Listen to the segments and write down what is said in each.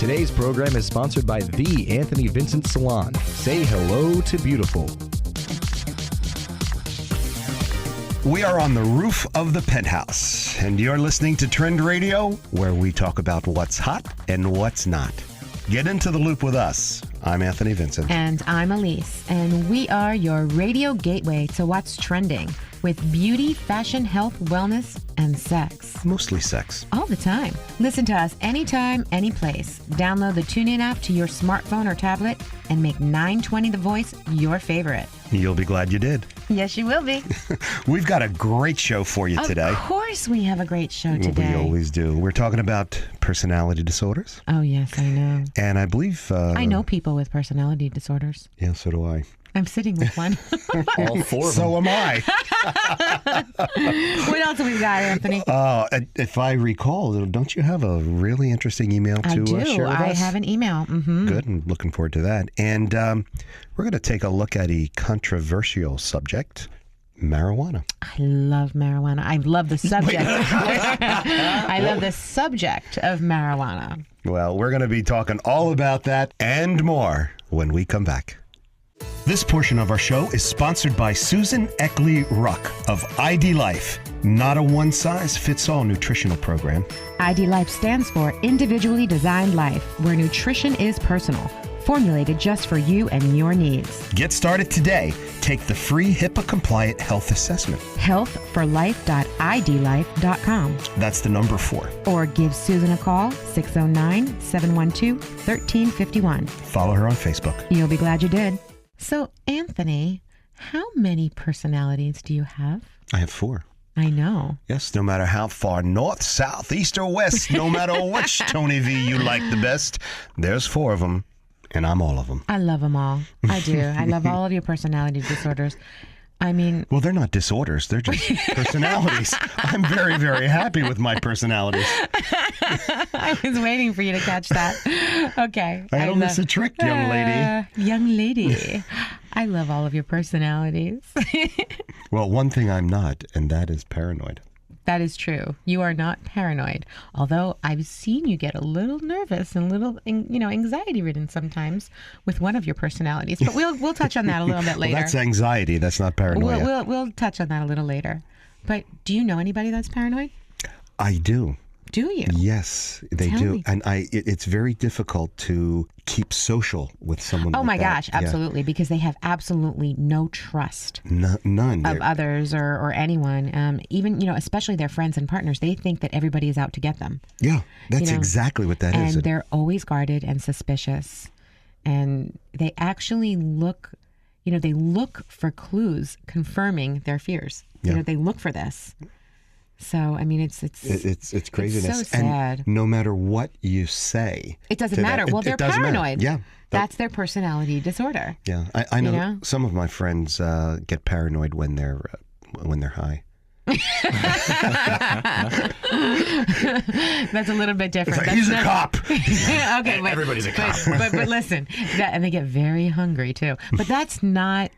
Today's program is sponsored by The Anthony Vincent Salon. Say hello to beautiful. We are on the roof of the penthouse, and you're listening to Trend Radio, where we talk about what's hot and what's not. Get into the loop with us. I'm Anthony Vincent. And I'm Elise, and we are your radio gateway to what's trending with beauty, fashion, health, wellness, and sex. Mostly sex. All the time. Listen to us anytime, any place. Download the TuneIn app to your smartphone or tablet and make 920 The Voice your favorite. You'll be glad you did. Yes, you will be. We've got a great show for you today. Of course we have a great show today. We always do. We're talking about personality disorders. Oh, yes, I know. And I believe... I know people with personality disorders. Yeah, so do I. I'm sitting with one. All four of them. So am I. What else have we got, Anthony? If I recall, don't you have a really interesting email to I do. share with us? I have an email. Mm-hmm. Good. I'm looking forward to that. And we're going to take a look at a controversial subject, marijuana. I love marijuana. I love the subject. I love the subject of marijuana. Well, we're going to be talking all about that and more when we come back. This portion of our show is sponsored by Susan Eckley Ruck of ID Life, not a one-size-fits-all nutritional program. ID Life stands for Individually Designed Life, where nutrition is personal, formulated just for you and your needs. Get started today. Take the free HIPAA-compliant health assessment. healthforlife.idlife.com. That's the number 4. Or give Susan a call, 609-712-1351. Follow her on Facebook. You'll be glad you did. So, Anthony, how many personalities do you have? I have 4. I know. Yes, no matter how far north, south, east, or west, no matter which Tony V you like the best, there's 4 of them, and I'm all of them. I love them all. I do. I love all of your personality disorders. I mean... Well, they're not disorders. They're just personalities. I'm very, very happy with my personalities. I was waiting for you to catch that. Okay. I don't miss a trick, young lady. Young lady. I love all of your personalities. Well, one thing I'm not, and that is paranoid. That is true. You are not paranoid. Although I've seen you get a little nervous and a little, anxiety-ridden sometimes with one of your personalities. But we'll touch on that a little bit later. Well, that's anxiety. That's not paranoia. We'll touch on that a little later. But do you know anybody that's paranoid? I do. Do you? Yes, they Tell do. me. And it's very difficult to keep social with someone Oh like my that. gosh, absolutely, because they have absolutely no trust None. of others or anyone. Even, especially their friends and partners. They think that everybody is out to get them. Yeah, that's exactly what that is. And they're always guarded and suspicious. And they actually look, they look for clues confirming their fears. Yeah. They look for this. So, I mean, it's craziness. It's so sad. And no matter what you say, it doesn't matter. Well, they're paranoid. Yeah. That's their personality disorder. Yeah. I know, some of my friends get paranoid when they're high. That's a little bit different. Like, he's a cop. Okay, but, everybody's a cop. But listen, and they get very hungry too. But that's not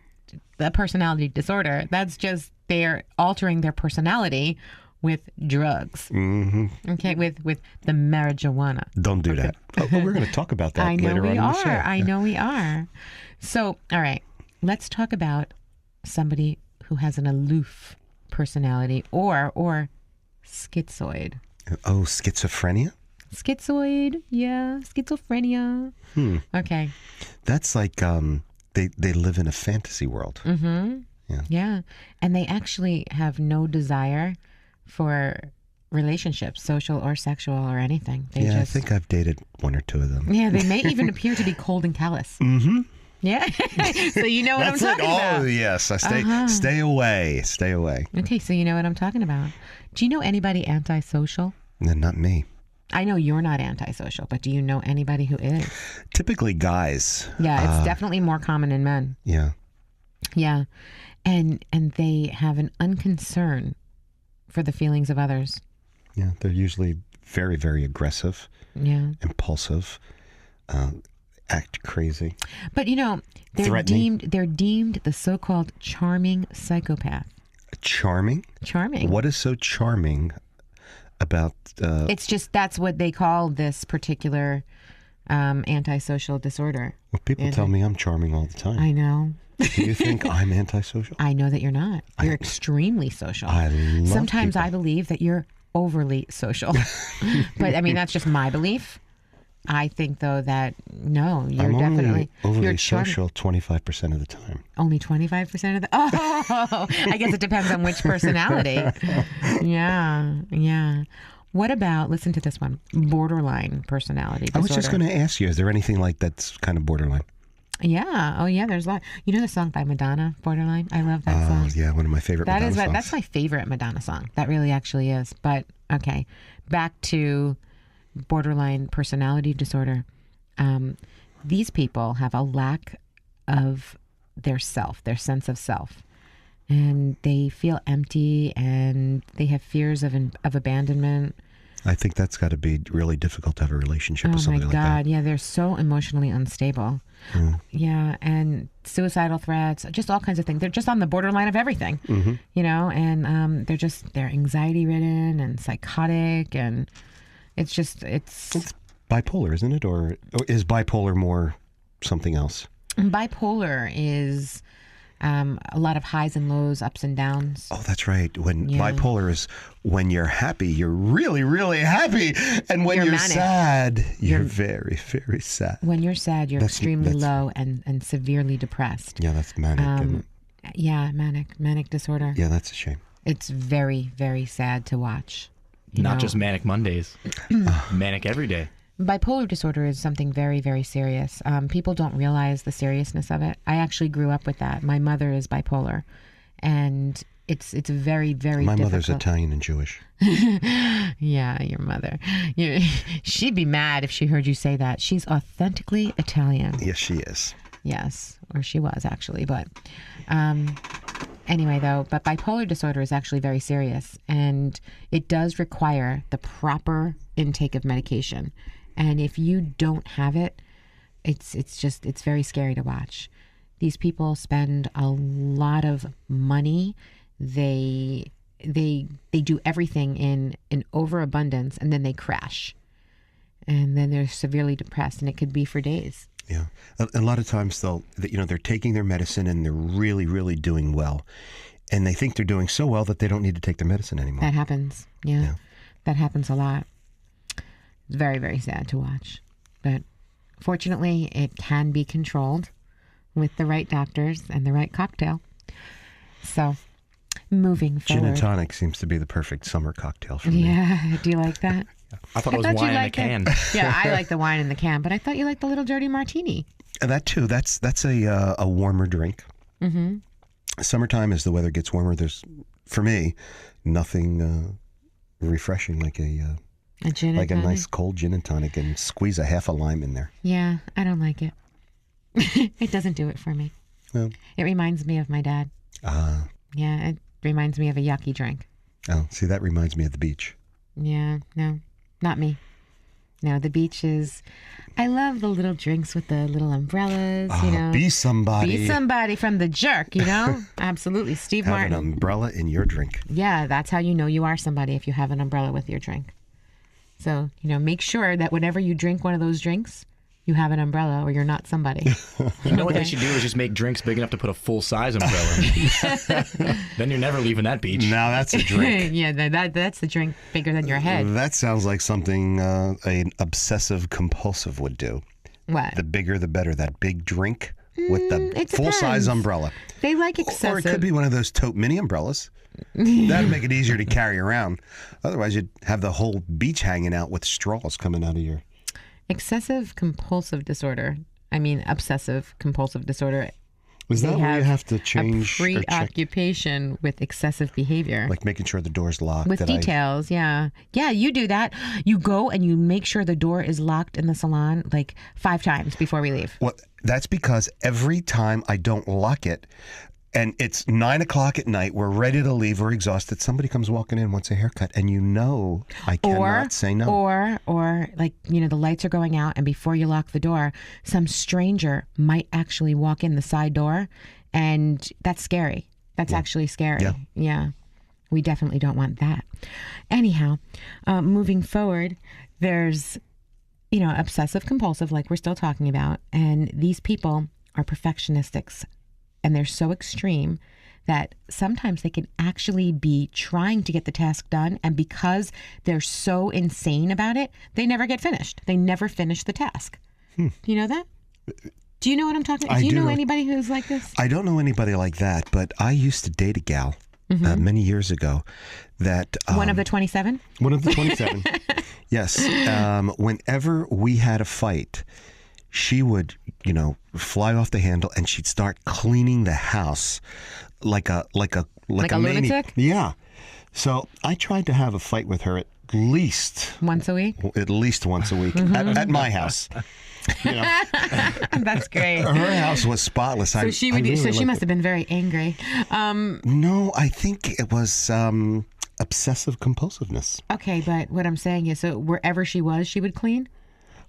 a personality disorder. That's just they're altering their personality with drugs. Mm-hmm. Okay, with the marijuana. Don't do that. Oh, we're going to talk about that later on in the show. I know we are. So, all right, let's talk about somebody who has an aloof personality or schizoid. Oh, schizophrenia? Schizoid, yeah, schizophrenia. Okay. That's like they live in a fantasy world. Mm-hmm. Yeah. And they actually have no desire for relationships, social or sexual or anything. I think I've dated 1 or 2 of them. Yeah, they may even appear to be cold and callous. Mm-hmm. Yeah. So you know what I'm talking about. Oh, yes. Stay away. Stay away. Okay, so you know what I'm talking about. Do you know anybody antisocial? No, not me. I know you're not antisocial, but do you know anybody who is? Typically guys. Yeah, it's definitely more common in men. Yeah. Yeah. And they have an unconcern for the feelings of others. Yeah, they're usually very, very aggressive. Yeah. Impulsive. Act crazy. But they're deemed the so-called charming psychopath. Charming? Charming. What is so charming about it's just that's what they call this particular antisocial disorder. Well, people tell me I'm charming all the time. I know. Do you think I'm antisocial? I know that you're not. You're extremely social. I love Sometimes people. I believe that you're overly social. But I mean, that's just my belief. I think, though, that no, you're I'm definitely only overly you're social 25% of the time. Only 25% of the. Oh, I guess it depends on which personality. Yeah. What about, listen to this one, borderline personality disorder? I was just going to ask you, is there anything like that's kind of borderline? Yeah. Oh, yeah. There's a lot. You know the song by Madonna, Borderline? I love that song. Oh, yeah, one of my favorite Madonna songs. That's my favorite Madonna song. That really actually is. But okay, back to borderline personality disorder. These people have a lack of their self, their sense of self, and they feel empty, and they have fears of abandonment. I think that's got to be really difficult to have a relationship with somebody like that. Oh my God, yeah, they're so emotionally unstable. Yeah, and suicidal threats, just all kinds of things. They're just on the borderline of everything, you know, and they're anxiety ridden and psychotic, and it's bipolar, isn't it? Or is bipolar more something else? Bipolar is a lot of highs and lows, ups and downs. Oh, that's right. Bipolar is when you're happy, you're really, really happy. And when you're manic. You're very, very sad. When you're sad, you're extremely low and severely depressed. Yeah, that's manic. Yeah, manic disorder. Yeah, that's a shame. It's very, very sad to watch. Not just manic Mondays, manic every day. Bipolar disorder is something very, very serious. People don't realize the seriousness of it. I actually grew up with that. My mother is bipolar, and it's very, very My difficult. mother's Italian and Jewish. Yeah, your mother. She'd be mad if she heard you say that. She's authentically Italian. Yes, she is. Yes, or she was actually. But anyway, though, but bipolar disorder is actually very serious, and it does require the proper intake of medication. And if you don't have it, it's very scary to watch. These people spend a lot of money. They do everything in overabundance, and then they crash. And then they're severely depressed, and it could be for days. Yeah. A lot of times they're taking their medicine and they're really, really doing well. And they think they're doing so well that they don't need to take their medicine anymore. That happens. Yeah. That happens a lot. It's very, very sad to watch. But fortunately, it can be controlled with the right doctors and the right cocktail. So, moving forward. Gin and tonic seems to be the perfect summer cocktail for me. Yeah. Do you like that? I thought it was wine in a can. Yeah, I like the wine in the can, but I thought you liked the little dirty martini. That too. That's a warmer drink. Mm-hmm. Summertime, as the weather gets warmer, there's, for me, nothing refreshing like a gin like and a tonic? nice cold gin and tonic, and squeeze a half a lime in there. Yeah, I don't like it. It doesn't do it for me. Well, It reminds me of my dad. Yeah, it reminds me of a yucky drink. oh, see, that reminds me of the beach. Yeah, no, not me. No, the beach is. I love the little drinks with the little umbrellas. You know, Be somebody. Be somebody from The Jerk. You know, absolutely, Steve Have Martin. an umbrella in your drink. Yeah, that's how you know you are somebody, if you have an umbrella with your drink. So, make sure that whenever you drink one of those drinks, you have an umbrella, or you're not somebody. You know what they should do is just make drinks big enough to put a full-size umbrella in. Then you're never leaving that beach. Now that's a drink. Yeah, that's the drink bigger than your head. That sounds like something an obsessive compulsive would do. What? The bigger the better. That big drink with the it full-size depends. umbrella. They like excessive. Or it could be one of those tote mini umbrellas. That'd make it easier to carry around. Otherwise, you'd have the whole beach hanging out with straws coming out of your... Excessive compulsive disorder. I mean, obsessive compulsive disorder. Is that They where you have to a change or check? preoccupation with excessive behavior. Like making sure the door's locked? With details, yeah. Yeah, you do that. You go and you make sure the door is locked in the salon like 5 times before we leave. Well, that's because every time I don't lock it, and it's 9 o'clock at night, we're ready to leave, we're exhausted, somebody comes walking in, wants a haircut, and I cannot say no. Or like, the lights are going out, and before you lock the door, some stranger might actually walk in the side door, and that's scary. That's actually scary. Yeah. We definitely don't want that. Anyhow, moving forward, there's obsessive compulsive, like we're still talking about. And these people are perfectionistics, and they're so extreme that sometimes they can actually be trying to get the task done. And because they're so insane about it, they never get finished. They never finish the task. Do you know that? Do you know what I'm talking about? Do you know anybody who's like this? I don't know anybody like that, but I used to date a gal many years ago that... one of the 27? One of the 27. Yes. Whenever we had a fight, she would, fly off the handle and she'd start cleaning the house like a lunatic? Yeah. So I tried to have a fight with her at least once a week. At least once a week at my house. That's great. Her house was spotless. So she must have been very angry. No, I think it was obsessive compulsiveness. Okay, but what I'm saying is, so wherever she was, she would clean?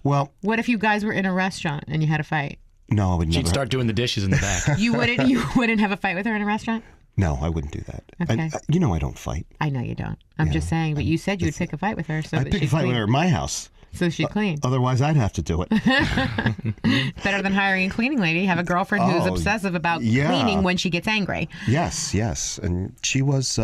Well, what if you guys were in a restaurant and you had a fight? No, I would never. She'd start doing the dishes in the back. You wouldn't have a fight with her in a restaurant? No, I wouldn't do that. Okay. I don't fight. I know you don't. I'm just saying, but you said you would pick a fight with her. I'd pick a fight with her at my house. So she'd clean. Otherwise, I'd have to do it. Better than hiring a cleaning lady. Have a girlfriend who's obsessive about cleaning when she gets angry. Yes. And she was...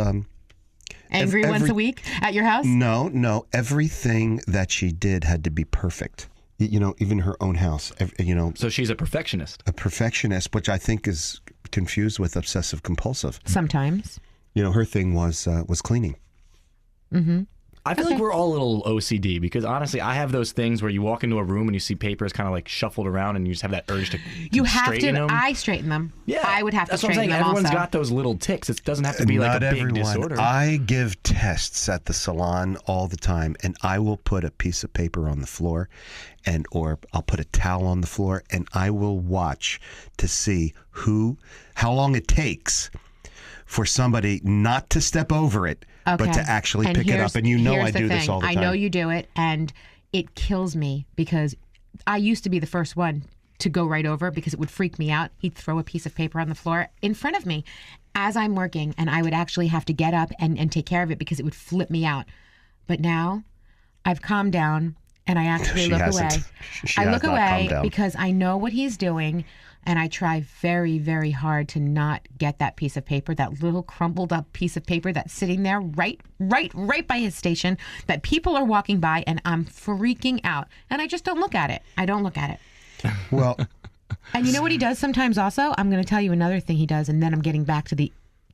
angry once a week at your house? No. Everything that she did had to be perfect. Even her own house. So she's a perfectionist. A perfectionist, which I think is confused with obsessive compulsive. Sometimes. Her thing was cleaning. Mm-hmm. I feel like we're all a little OCD because honestly, I have those things where you walk into a room and you see papers kind of like shuffled around and you just have that urge to straighten them. I straighten them. Yeah, I would have to straighten them. That's what I'm saying. Everyone's also got those little ticks. It doesn't have to be like a big disorder. I give tests at the salon all the time, and I will put a piece of paper on the floor, or I'll put a towel on the floor, and I will watch to see how long it takes for somebody not to step over it, but to actually pick it up. And I do this all the time. I know you do it, and it kills me because I used to be the first one to go right over because it would freak me out. He'd throw a piece of paper on the floor in front of me as I'm working, and I would actually have to get up and take care of it because it would flip me out. But now I've calmed down, and I actually look away. I look away because I know what he's doing. And I try very, very hard to not get that piece of paper, that little crumpled up piece of paper that's sitting there right by his station that people are walking by, and I'm freaking out. And I just don't look at it. I don't look at it. Well. And you know what he does sometimes also? I'm going to tell you another thing he does, and then I'm getting back to the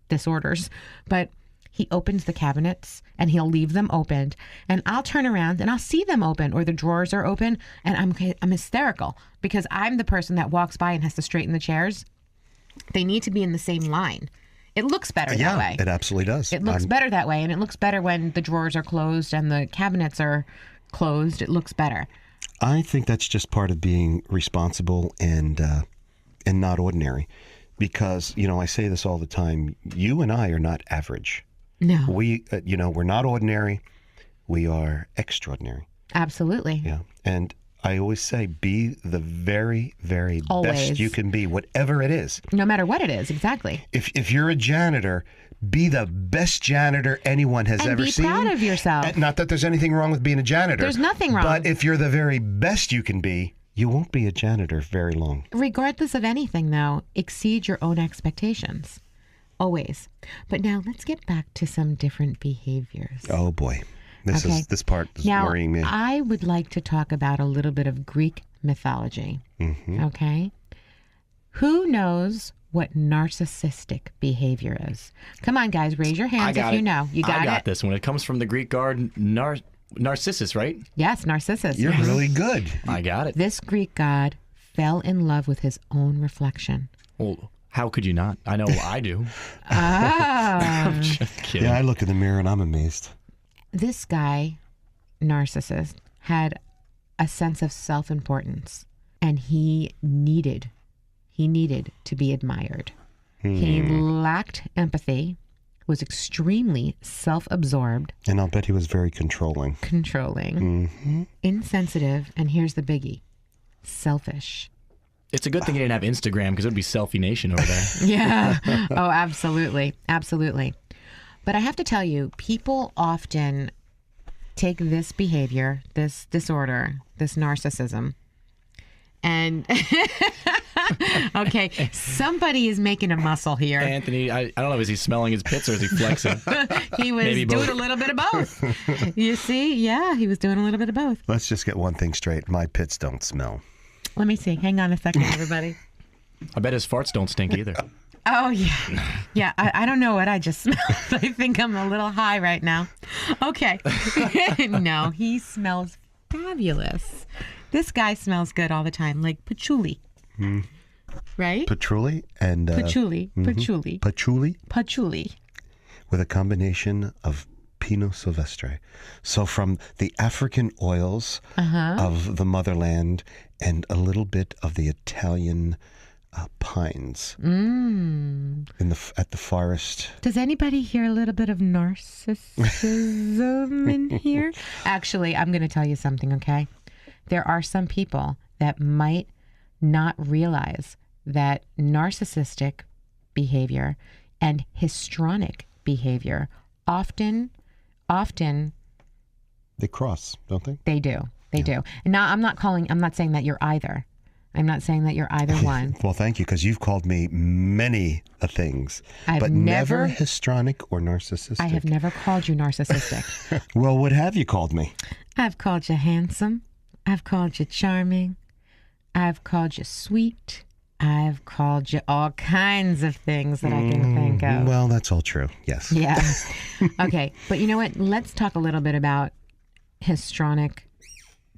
disorders. But he opens the cabinets and he'll leave them opened, and I'll turn around and I'll see them open, or the drawers are open, and I'm hysterical because I'm the person that walks by and has to straighten the chairs. They need to be in the same line. It looks better that way. It absolutely does. It looks better that way, and it looks better when the drawers are closed and the cabinets are closed. It looks better. I think that's just part of being responsible and not ordinary, because I say this all the time. You and I are not average. No. We, we're not ordinary. We are extraordinary. Absolutely. Yeah. And I always say, be the very, very best you can be, whatever it is. No matter what it is, exactly. If you're a janitor, be the best janitor anyone has ever seen. And be proud of yourself. And not that there's anything wrong with being a janitor. There's nothing wrong. But if you're the very best you can be, you won't be a janitor very long. Regardless of anything, though, exceed your own expectations. Always. But now let's get back to some different behaviors. Oh boy. This part is worrying me. I would like to talk about a little bit of Greek mythology. Mm-hmm. Okay? Who knows what narcissistic behavior is? Come on, guys, raise your hands if you know. You got it? I got this one. It comes from the Greek god Narcissus, right? Yes, Narcissus. You're really good. I got it. This Greek god fell in love with his own reflection. Well, how could you not? I know I do. I'm just kidding. Yeah, I look in the mirror and I'm amazed. This guy, Narcissus, had a sense of self-importance, and he needed to be admired. He lacked empathy, was extremely self-absorbed. And I'll bet he was very controlling. Insensitive, and here's the biggie, selfish. It's a good thing you didn't have Instagram, because it would be Selfie Nation over there. Yeah. Oh, absolutely. Absolutely. But I have to tell you, people often take this behavior, this disorder, this narcissism. And okay, somebody is making a muscle here. Anthony, I don't know, is he smelling his pits or is he flexing? He was Maybe doing both. a little bit of both. You see? Yeah, he was doing a little bit of both. Let's just get one thing straight. My pits don't smell. Let me see. Hang on a second, everybody. I bet his farts don't stink either. Oh, yeah. Yeah, I don't know what I just smelled. I think I'm a little high right now. Okay. No, he smells fabulous. This guy smells good all the time, like patchouli. Right? Patchouli and... Patchouli. Patchouli. Patchouli Patchouli. with a combination of Pinot Silvestre. So from the African oils of the motherland and a little bit of the Italian pines in at the forest. Does anybody hear a little bit of narcissism in here? Actually, I'm going to tell you something, okay? There are some people that might not realize that narcissistic behavior and histrionic behavior often They cross, don't they? they do. They do. And now I'm not saying that you're either. I'm not saying that you're either one. Well, thank you, because you've called me many things, I've but never never- histrionic or narcissistic. I have never called you narcissistic. Well, what have you called me? I've called you handsome. I've called you charming. I've called you sweet. I've called you all kinds of things that I can think of. Well, that's all true. Yes. Yeah. Okay. But you know what? Let's talk a little bit about histrionic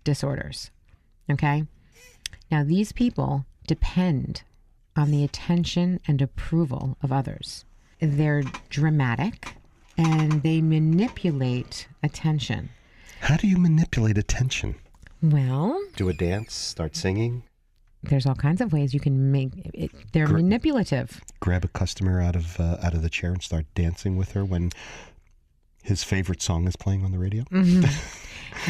disorders. Okay. Now, these people depend on the attention and approval of others. They're dramatic and they manipulate attention. How do you manipulate attention? Well, Do a dance? Start singing? there's all kinds of ways you can make it. They're manipulative. Grab a customer out of the chair and start dancing with her when his favorite song is playing on the radio?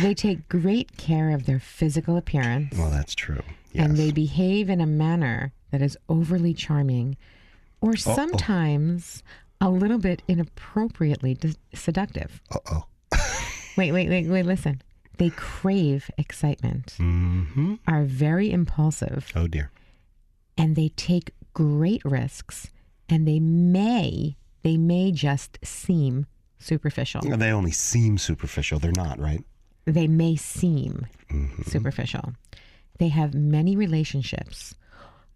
They take great care of their physical appearance. Well, that's true. Yes. And they behave in a manner that is overly charming or sometimes a little bit inappropriately seductive. Uh-oh. Wait, listen. They crave excitement, Mm-hmm. are very impulsive, Oh, dear. and they take great risks, and they may just seem superficial. They only seem superficial. They're not, right? They may seem superficial. They have many relationships,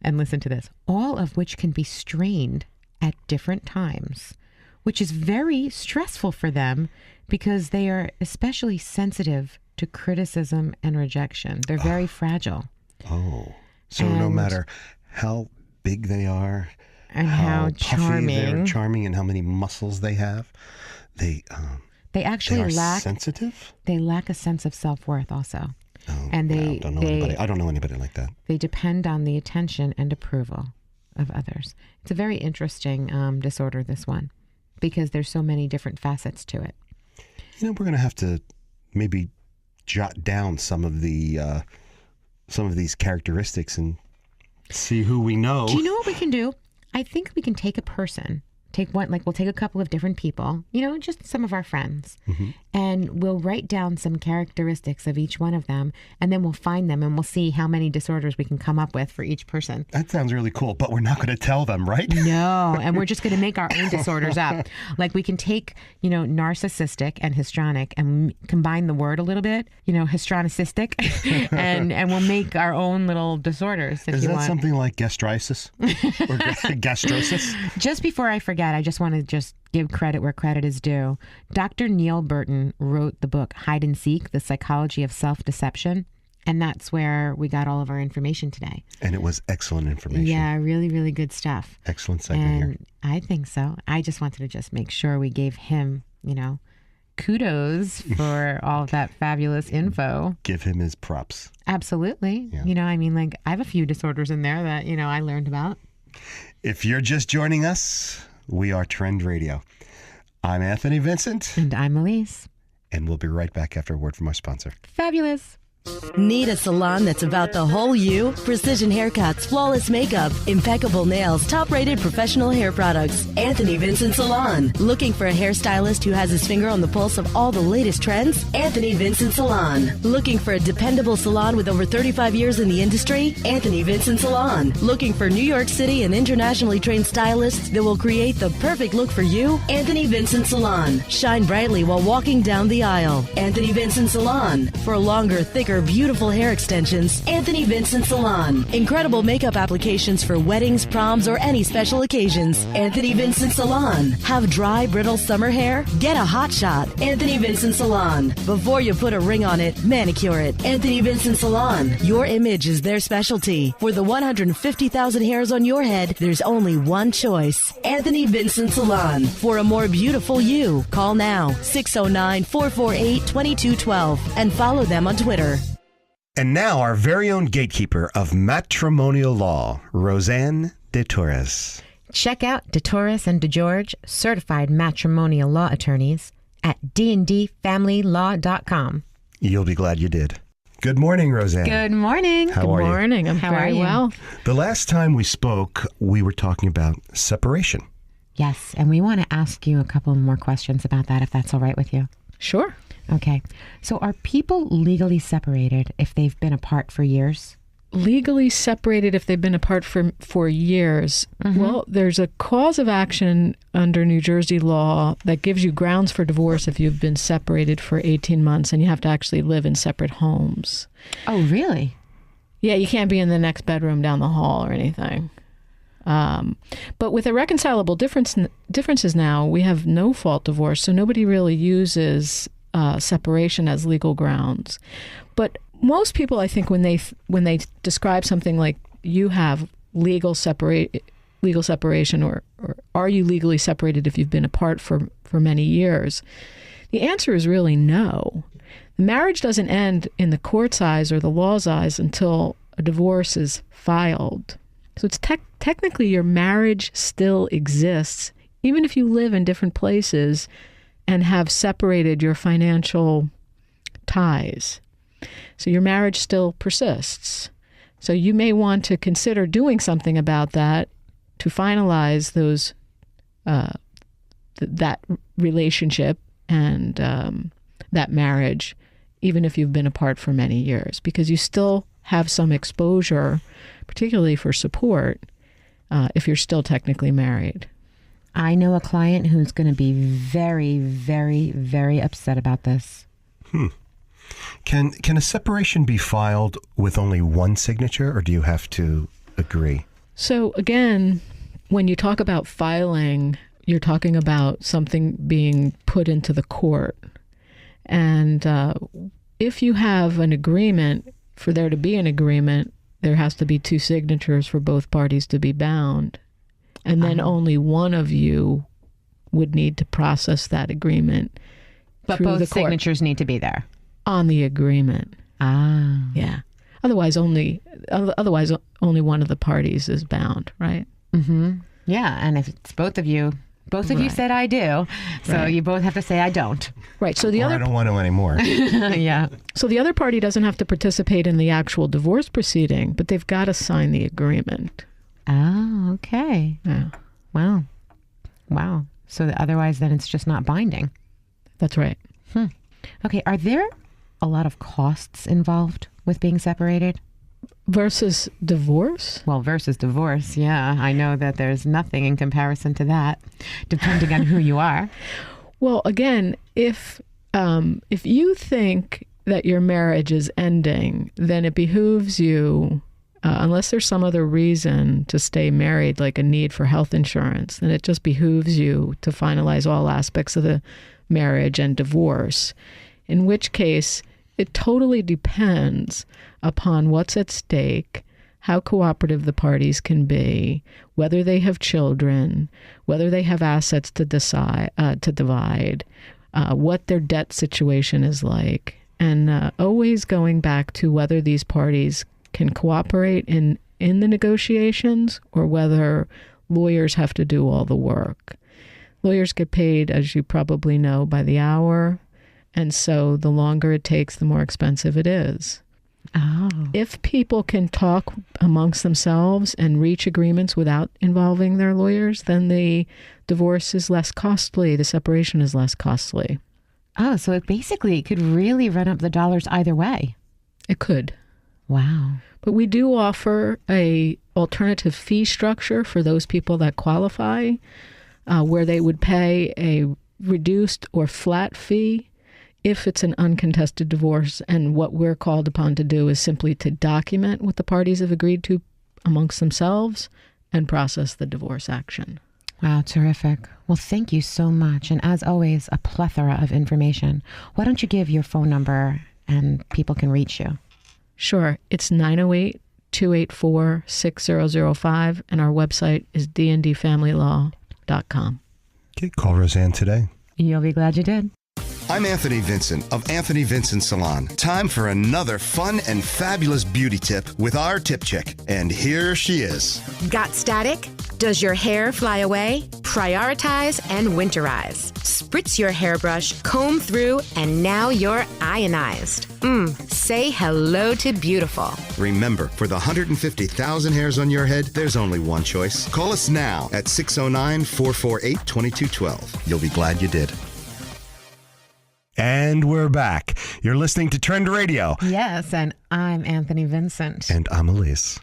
and listen to this, all of which can be strained at different times, which is very stressful for them because they are especially sensitive to criticism and rejection. They're very fragile. Oh. So no And- matter how big they are, And how puffy they're charming. charming and how many muscles they have, they They actually are lack sensitive? they lack a sense of self-worth also. Oh, And I don't know anybody like that. they depend on the attention and approval of others. It's a very interesting disorder, this one, because there's so many different facets to it. You know, we're going to have to maybe jot down some of these characteristics and see who we know. Do you know what we can do? I think we can take a person, we'll take a couple of different people, just some of our friends, and we'll write down some characteristics of each one of them, and then we'll find them and we'll see how many disorders we can come up with for each person. That sounds really cool, but we're not going to tell them, right? No, and we're just going to make our own disorders up. Like we can take, narcissistic and histrionic and combine the word a little bit, histronicistic, and we'll make our own little disorders if Is you that want. something like gastritis or gastrosis? Just before I forget, I just want to give credit where credit is due. Dr. Neil Burton wrote the book Hide and Seek, The Psychology of Self-Deception. And that's where we got all of our information today. And it was excellent information. Yeah, really, really good stuff. Excellent segment here. And I think so. I just wanted to just make sure we gave him, kudos for all of that fabulous info. Give him his props. Absolutely. Yeah. I have a few disorders in there that, I learned about. If you're just joining us, we are Trend Radio. I'm Anthony Vincent, And I'm Elise. and we'll be right back after a word from our sponsor. Fabulous. Need a salon that's about the whole you? Precision haircuts, flawless makeup, impeccable nails, top-rated professional hair products. Anthony Vincent Salon. Looking for a hairstylist who has his finger on the pulse of all the latest trends? Anthony Vincent Salon. Looking for a dependable salon with over 35 years in the industry? Anthony Vincent Salon. Looking for New York City and internationally trained stylists that will create the perfect look for you? Anthony Vincent Salon. Shine brightly while walking down the aisle. Anthony Vincent Salon. For longer, thicker, beautiful hair extensions, Anthony Vincent Salon. Incredible makeup applications for weddings, proms, or any special occasions. Anthony Vincent Salon. Have dry, brittle summer hair? Get a hot shot. Anthony Vincent Salon. Before you put a ring on it, manicure it. Anthony Vincent Salon. Your image is their specialty. For the 150,000 hairs on your head, there's only one choice. Anthony Vincent Salon. For a more beautiful you, call now 609-448-2212 and follow them on Twitter. And now our very own gatekeeper of matrimonial law, Roseanne de Torres. Check out DeTorres and DeGeorge, certified matrimonial law attorneys at dndfamilylaw.com. You'll be glad you did. Good morning, Roseanne. Good morning. How are you? Good morning. I'm How are very you? well. The last time we spoke, we were talking about separation. Yes, and we want to ask you a couple more questions about that, if that's all right with you. Sure. Okay. So are people legally separated if they've been apart for years? Legally separated if they've been apart for years. Well, there's a cause of action under New Jersey law that gives you grounds for divorce if you've been separated for 18 months and you have to actually live in separate homes. Oh, really? Yeah, you can't be in the next bedroom down the hall or anything. But with irreconcilable differences now, we have no fault divorce, so nobody really uses separation as legal grounds. But most people, I think, when they describe something like you have legal separation or are you legally separated if you've been apart for many years, the answer is really no. The marriage doesn't end in the court's eyes or the law's eyes until a divorce is filed. So it's technically your marriage still exists, even if you live in different places and have separated your financial ties. So your marriage still persists. So you may want to consider doing something about that to finalize those that relationship and that marriage, even if you've been apart for many years, because you still have some exposure, particularly for support, if you're still technically married. I know a client who's going to be very, very, very upset about this. Can a separation be filed with only one signature, or do you have to agree? So again, when you talk about filing, you're talking about something being put into the court. And if you have an agreement, for there to be an agreement, there has to be two signatures for both parties to be bound. And then only one of you would need to process that agreement. But through both the court signatures need to be there. on the agreement. Ah. Yeah. Otherwise, only one of the parties is bound, right? Mm-hmm. Yeah, and if it's both of you Right. said I do, so Right. you both have to say I don't. Right. So the Or I other don't want to anymore. Yeah. So the other party doesn't have to participate in the actual divorce proceeding, but they've got to sign the agreement. Oh, okay. Yeah, Wow. So otherwise, then it's just not binding. that's right. Okay. Are there a lot of costs involved with being separated? Versus divorce? Well, versus divorce. Yeah, I know that there's nothing in comparison to that, depending on who you are. Well, again, if you think that your marriage is ending, then it behooves you, unless there's some other reason to stay married, like a need for health insurance, then it just behooves you to finalize all aspects of the marriage and divorce, in which case it totally depends upon what's at stake, how cooperative the parties can be, whether they have children, whether they have assets to divide, what their debt situation is like, and always going back to whether these parties can cooperate in the negotiations or whether lawyers have to do all the work. Lawyers get paid, as you probably know, by the hour, and so the longer it takes, the more expensive it is. Oh. If people can talk amongst themselves and reach agreements without involving their lawyers, then the divorce is less costly. The separation is less costly. Oh, so it basically could really run up the dollars either way. It could. Wow. But we do offer a alternative fee structure for those people that qualify, where they would pay a reduced or flat fee if it's an uncontested divorce. And what we're called upon to do is simply to document what the parties have agreed to amongst themselves and process the divorce action. Wow, terrific. Well, thank you so much. And as always, a plethora of information. Why don't you give your phone number and people can reach you? Sure. It's 908-284-6005, and our website is dndfamilylaw.com. Okay, call Roseanne today. You'll be glad you did. I'm Anthony Vincent of Anthony Vincent Salon. Time for another fun and fabulous beauty tip with our tip chick. And here she is. Got static? Does your hair fly away? Prioritize and winterize. Spritz your hairbrush, comb through, and now you're ionized. Say hello to beautiful. Remember, for the 150,000 hairs on your head, there's only one choice. Call us now at 609-448-2212. You'll be glad you did. And we're back. You're listening to Trend Radio. Yes, and I'm Anthony Vincent. And I'm Elise.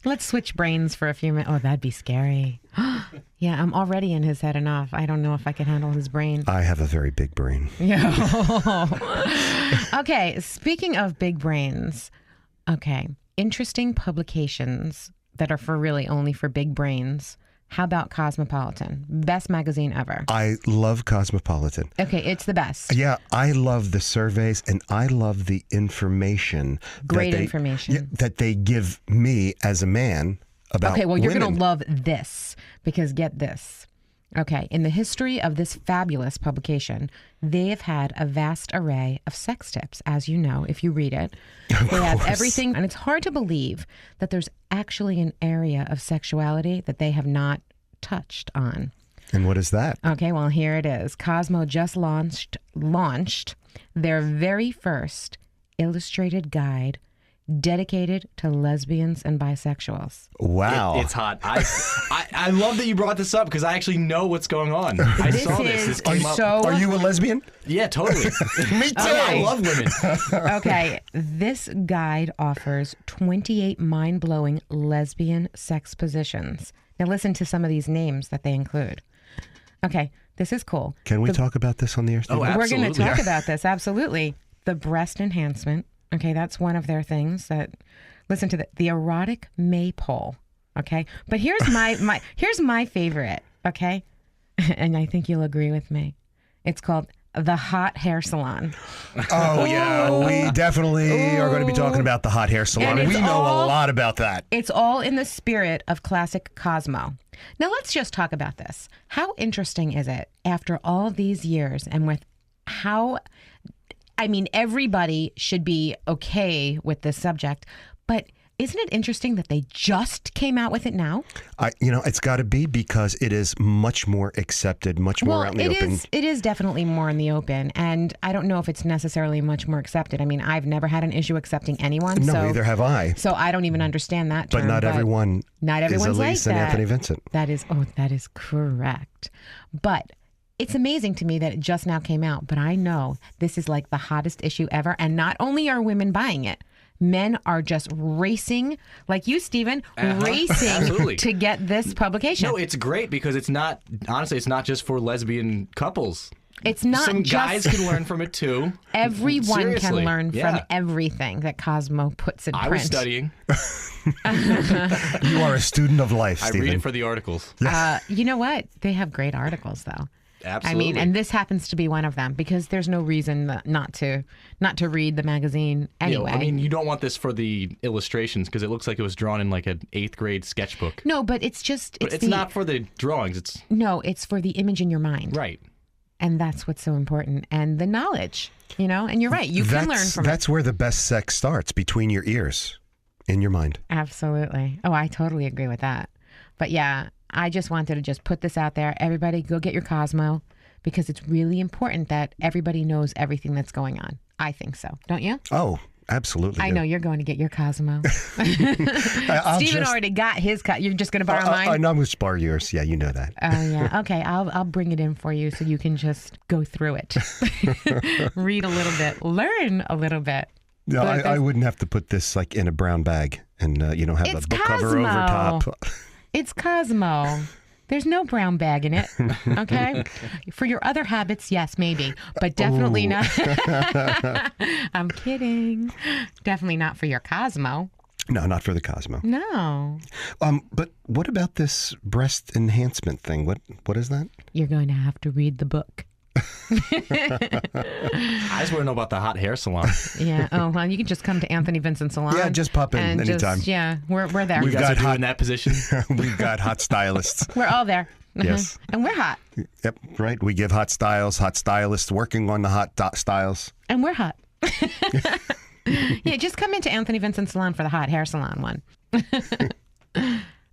Let's switch brains for a few minutes. Oh, that'd be scary. Yeah, I'm already in his head enough. I don't know if I can handle his brain. I have a very big brain. Yeah. Okay, speaking of big brains, okay, interesting publications that are for really only for big brains. How about Cosmopolitan? Best magazine ever. I love Cosmopolitan. Okay, it's the best. Yeah, I love the surveys and I love the information. Great information. That they give me as a man about Okay, well, you're women. going to love this because get this. Okay, in the history of this fabulous publication, they have had a vast array of sex tips, as you know, if you read it. They have everything, and it's hard to believe that there's actually an area of sexuality that they have not touched on. And what is that? Okay, well, here it is. Cosmo just launched their very first illustrated guide dedicated to lesbians and bisexuals. Wow. It's hot. I love that you brought this up because I actually know what's going on. I saw this. This came up. so... Are you a lesbian? Yeah, totally. Me too. I love women. Okay, this guide offers 28 mind-blowing lesbian sex positions. Now listen to some of these names that they include. Okay, this is cool. Can we talk about this on the air? Oh, Stephen? We're going to absolutely. talk about this, absolutely. The breast enhancement. Okay, that's one of their things that, listen to the erotic maypole. Okay, but here's here's my favorite. Okay, and I think you'll agree with me. It's called the hot hair salon. Oh, yeah. We definitely are going to be talking about the hot hair salon. And We it's know all- a lot about that. It's all in the spirit of classic Cosmo. Now let's just talk about this. How interesting is it after all these years and with how, I mean, everybody should be okay with this subject, but isn't it interesting that they just came out with it now? It's got to be because it is much more accepted, much more out in the open. It is definitely more in the open, and I don't know if it's necessarily much more accepted. I mean, I've never had an issue accepting anyone. No, so, neither have I. So I don't even understand that term. But not everyone Not is everyone's Elise like and that. Anthony Vincent. That is correct. But it's amazing to me that it just now came out, but I know this is like the hottest issue ever. And not only are women buying it, men are just racing, like you, Stephen, racing Absolutely. to get this publication. No, it's great because it's not just for lesbian couples. It's not Some just guys can learn from it too. everyone can Seriously. learn from Yeah. everything that Cosmo puts in print. I was studying. You are a student of life, I Stephen. read it for the articles. You know what? They have great articles, though. Absolutely. I mean, and this happens to be one of them because there's no reason not to read the magazine anyway. Yeah, I mean, you don't want this for the illustrations because it looks like it was drawn in like an 8th grade sketchbook. No, but it's just But it's not for the drawings. It's it's for the image in your mind. right. And that's what's so important. And the knowledge, and you're right. You can learn from it. That's where the best sex starts, between your ears, in your mind. Absolutely. Oh, I totally agree with that. But yeah, I just wanted to just put this out there. Everybody go get your Cosmo because it's really important that everybody knows everything that's going on. I think so. Don't you? Oh, absolutely. I do. know you're going to get your Cosmo. I'll Steven just- already got his. You're just going to borrow mine. I know I'm going to borrow yours. Yeah, you know that. Oh yeah. Okay, I'll bring it in for you so you can just go through it, read a little bit, learn a little bit. No, I wouldn't have to put this like in a brown bag and have It's a book cover over Cosmo. top. It's Cosmo. There's no brown bag in it. Okay. For your other habits, yes, maybe, but definitely not. I'm kidding. Definitely not for your Cosmo. No, not for the Cosmo. No. But what about this breast enhancement thing? What is that? You're going to have to read the book. I just want to know about the hot hair salon. Yeah. Oh, well, you can just come to Anthony Vincent Salon. Yeah, just pop in and anytime. Yeah, we're there. You We've guys got are doing hot- that position. We've got hot stylists. We're all there. Yes. And we're hot. Yep, right. We give hot stylists working on the hot styles. And we're hot. Yeah, just come into Anthony Vincent Salon for the hot hair salon one.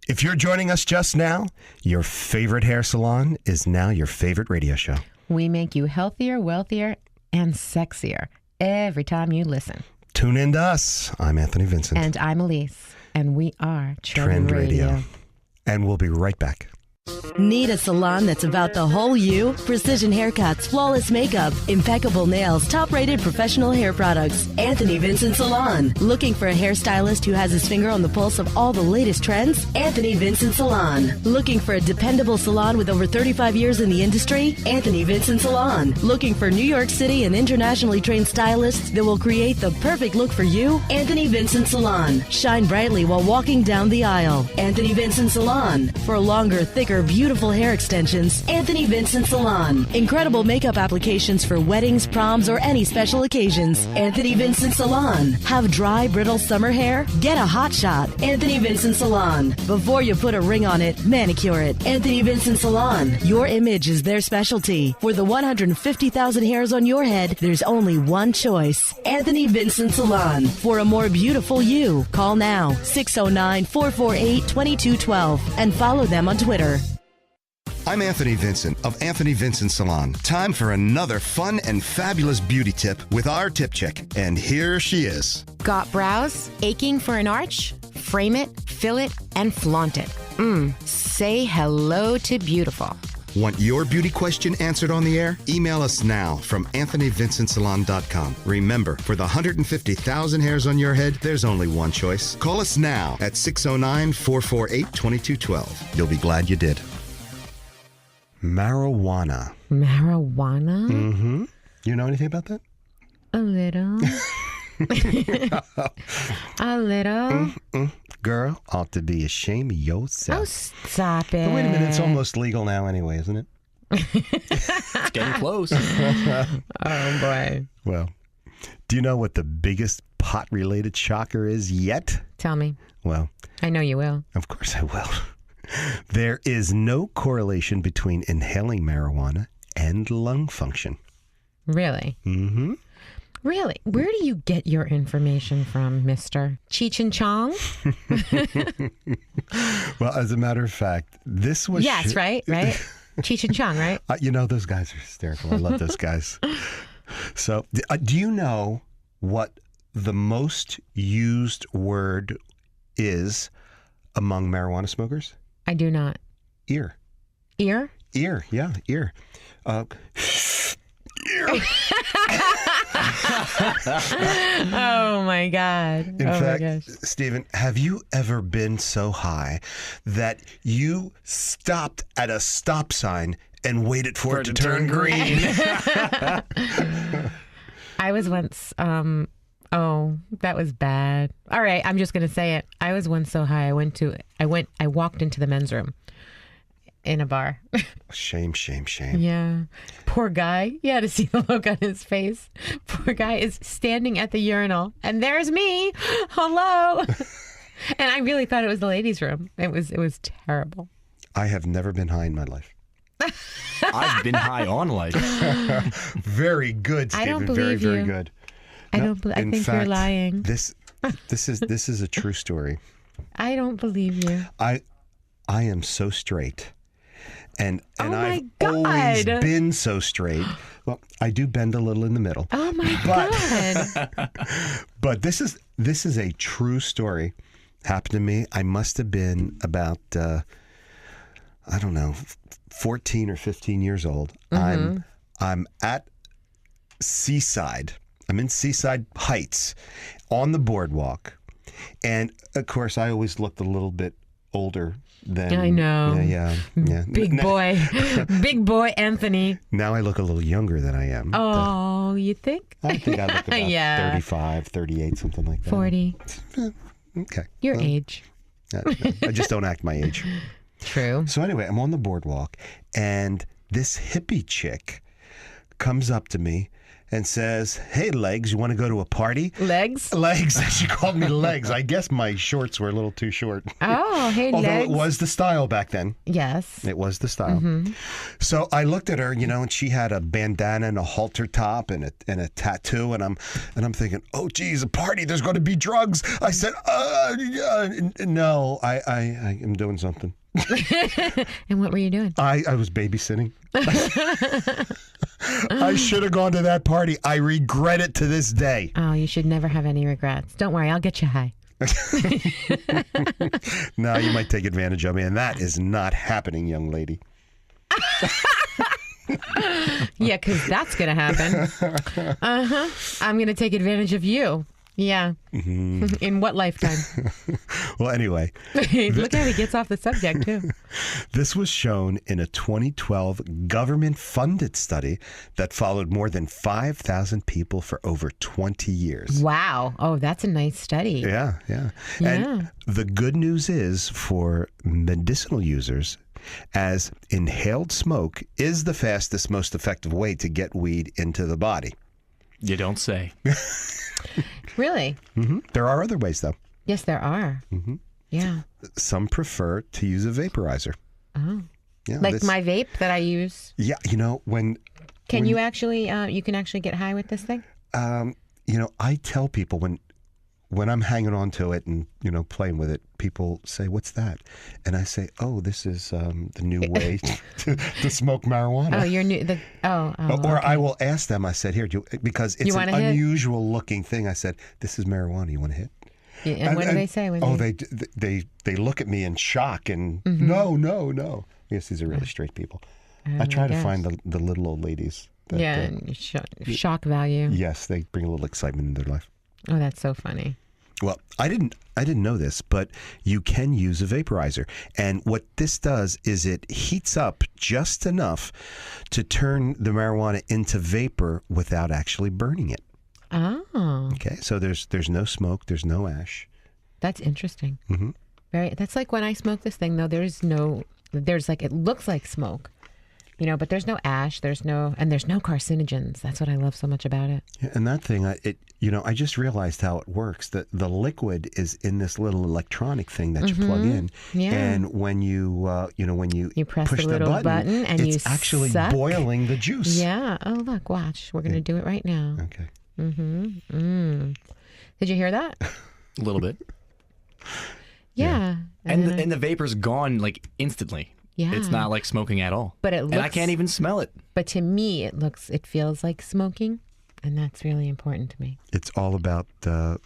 If you're joining us just now, your favorite hair salon is now your favorite radio show. We make you healthier, wealthier, and sexier every time you listen. Tune in to us. I'm Anthony Vincent. And I'm Elise, and we are Trend Radio. And we'll be right back. Need a salon that's about the whole you? Precision haircuts, flawless makeup, impeccable nails, top-rated professional hair products. Anthony Vincent Salon. Looking for a hairstylist who has his finger on the pulse of all the latest trends? Anthony Vincent Salon. Looking for a dependable salon with over 35 years in the industry? Anthony Vincent Salon. Looking for New York City and internationally trained stylists that will create the perfect look for you? Anthony Vincent Salon. Shine brightly while walking down the aisle. Anthony Vincent Salon. For longer, thicker, beautiful hair extensions, Anthony Vincent Salon. Incredible makeup applications for weddings, proms, or any special occasions. Anthony Vincent Salon. Have dry, brittle summer hair? Get a hot shot. Anthony Vincent Salon. Before you put a ring on it, manicure it. Anthony Vincent Salon. Your image is their specialty. For the 150,000 hairs on your head, there's only one choice. Anthony Vincent Salon. For a more beautiful you, call now 609-448-2212 and follow them on Twitter. I'm Anthony Vincent of Anthony Vincent Salon. Time for another fun and fabulous beauty tip with our tip chick. And here she is. Got brows? Aching for an arch? Frame it, fill it, and flaunt it. Say hello to beautiful. Want your beauty question answered on the air? Email us now from anthonyvincentsalon.com. Remember, for the 150,000 hairs on your head, there's only one choice. Call us now at 609-448-2212. You'll be glad you did. Marijuana. Marijuana? Mm-hmm. You know anything about that? A little. A little. Girl, ought to be ashamed of yourself. Oh, stop it. But wait a minute, it's almost legal now anyway, isn't it? It's getting close. Oh, boy. Well, do you know what the biggest pot-related shocker is yet? Tell me. Well, I know you will. of course I will. There is no correlation between inhaling marijuana and lung function. Really? Mm-hmm. Really? Where do you get your information from, Mr. Cheech and Chong? Well, as a matter of fact, this was... Yes, right? Cheech and Chong, right? those guys are hysterical. I love those guys. So, do you know what the most used word is among marijuana smokers? I do not. Ear. Ear? Ear, yeah, ear. Ear. Oh, my God. In oh, fact, my gosh. Stephen, have you ever been so high that you stopped at a stop sign and waited for it to turn green? I was once, oh, that was bad. All right, I'm just going to say it. I was once so high, I walked into the men's room in a bar. Shame, shame, shame. Yeah. Poor guy. You had to see the look on his face. Poor guy is standing at the urinal, and there's me. Hello. And I really thought it was the ladies' room. It was terrible. I have never been high in my life. I've been high on life. Very good, Stephen. I don't very, believe very you. good. I No, don't. I in think fact, you're lying. This is a true story. I don't believe you. I am so straight. And Oh I've my always God. been so straight Well, I do bend a little in the middle. Oh my God. But this is a true story. Happened to me. I must have been about, I don't know, 14 or 15 years old. I'm at Seaside. I'm in Seaside Heights on the boardwalk. And, of course, I always looked a little bit older than... I know. Yeah. Big boy Anthony. Now I look a little younger than I am. Oh, you think? I think I look about Yeah. 35, 38, something like that. 40. Okay. Your age. I just don't act my age. True. So anyway, I'm on the boardwalk, and this hippie chick comes up to me and says, "Hey, Legs, you want to go to a party?" Legs? Legs. She called me Legs. I guess my shorts were a little too short. Oh, hey, Although Legs. it was the style back then. Yes. It was the style. So I looked at her, and she had a bandana and a halter top and a tattoo, and I'm thinking, oh, geez, a party. There's going to be drugs. I said, no, I am doing something. And what were you doing? I was babysitting. I should have gone to that party. I regret it to this day. Oh, you should never have any regrets. Don't worry, I'll get you high. No, you might take advantage of me, and that is not happening, young lady. Yeah, because that's going to happen. I'm going to take advantage of you. Yeah. In what lifetime? Well, anyway. Look how he gets off the subject, too. This was shown in a 2012 government-funded study that followed more than 5,000 people for over 20 years. Wow. Oh, that's a nice study. Yeah. And the good news is for medicinal users, as inhaled smoke is the fastest, most effective way to get weed into the body. You don't say. Really? There are other ways, though. Yes, there are. Yeah. Some prefer to use a vaporizer. Oh. Yeah, Like my vape that I use. Yeah, when... Can you actually, you can actually get high with this thing? I tell people when I'm hanging on to it and, playing with it, people say, "What's that?" And I say, "Oh, this is the new way to smoke marijuana." Oh, you're new. Or okay. I will ask them, I said, "Here, because it's an unusual looking thing." I said, "This is marijuana. You want to hit?" Yeah, and what do they say? They look at me in shock and no. Yes, these are really straight people. I try to find the little old ladies. Shock value. Yes, they bring a little excitement in their life. Oh, that's so funny. Well, I didn't know this, but you can use a vaporizer. And what this does is it heats up just enough to turn the marijuana into vapor without actually burning it. Oh. Okay, so there's no smoke, there's no ash. That's interesting. That's like when I smoke this thing, though, it looks like smoke. But there's no ash, there's no carcinogens. That's what I love so much about it. Yeah, and that thing, I just realized how it works. The liquid is in this little electronic thing that you plug in, and when you press push the little button and it's actually suck. boiling the juice. Yeah. Oh, look, watch. We're gonna do it right now. Okay. Did you hear that? A little bit. Yeah. And the vapor's gone like instantly. Yeah. It's not like smoking at all. But and I can't even smell it. But to me, it feels like smoking, and that's really important to me. It's all about the